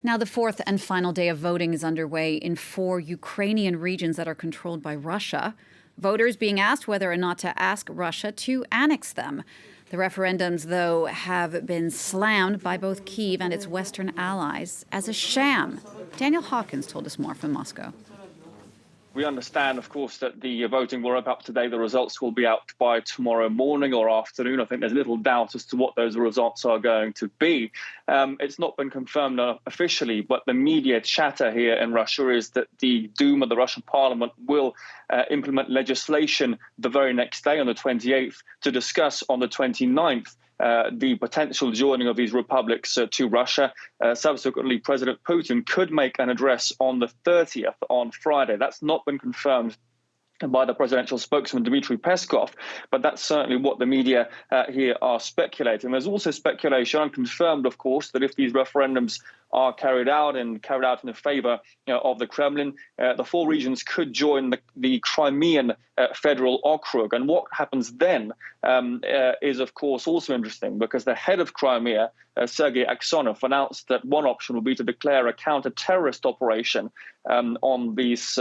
Now, the fourth and final day of voting is underway in 4 Ukrainian regions that are controlled by Russia. Voters being asked whether or not to ask Russia to annex them. The referendums, though, have been slammed by both Kyiv and its Western allies as a sham. Daniel Hawkins told us more from Moscow. We understand, of course, that the voting will wrap up today. The results will be out by tomorrow morning or afternoon. I think there's little doubt as to what those results are going to be. It's not been confirmed officially, but the media chatter here in Russia is that the Duma, the Russian parliament, will implement legislation the very next day on the 28th to discuss on the 29th the potential joining of these republics to Russia. Subsequently, President Putin could make an address on the 30th, on Friday. That's not been confirmed by the presidential spokesman, Dmitry Peskov, but that's certainly what the media here are speculating. There's also speculation, unconfirmed, of course, that if these referendums are carried out in the favor of the Kremlin, the 4 regions could join the Crimean Federal Okrug. And what happens then is, of course, also interesting, because the head of Crimea, Sergei Aksyonov, announced that one option would be to declare a counter-terrorist operation on these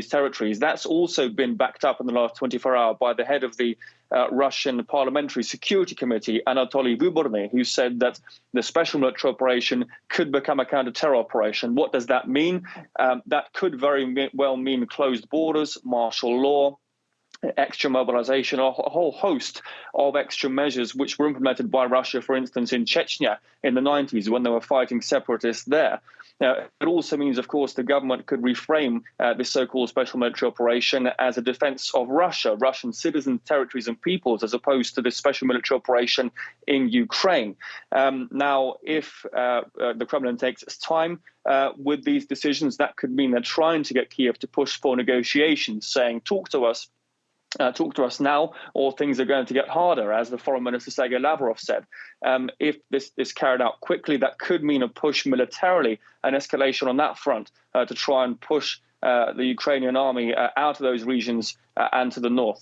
territories. That's also been backed up in the last 24 hours by the head of the Russian Parliamentary Security Committee, Anatoly Vyborny, who said that the special military operation could become a counter-terror operation. What does that mean? That could very well mean closed borders, martial law, extra mobilization, a whole host of extra measures which were implemented by Russia, for instance, in Chechnya in the 90s when they were fighting separatists there. It also means, of course, the government could reframe this so-called special military operation as a defense of Russia, Russian citizens, territories and peoples, as opposed to this special military operation in Ukraine. Now, if the Kremlin takes its time with these decisions, that could mean they're trying to get Kyiv to push for negotiations, saying, talk to us now, or things are going to get harder, as the Foreign Minister Sergei Lavrov said. If this is carried out quickly, that could mean a push militarily, an escalation on that front to try and push the Ukrainian army out of those regions and to the north.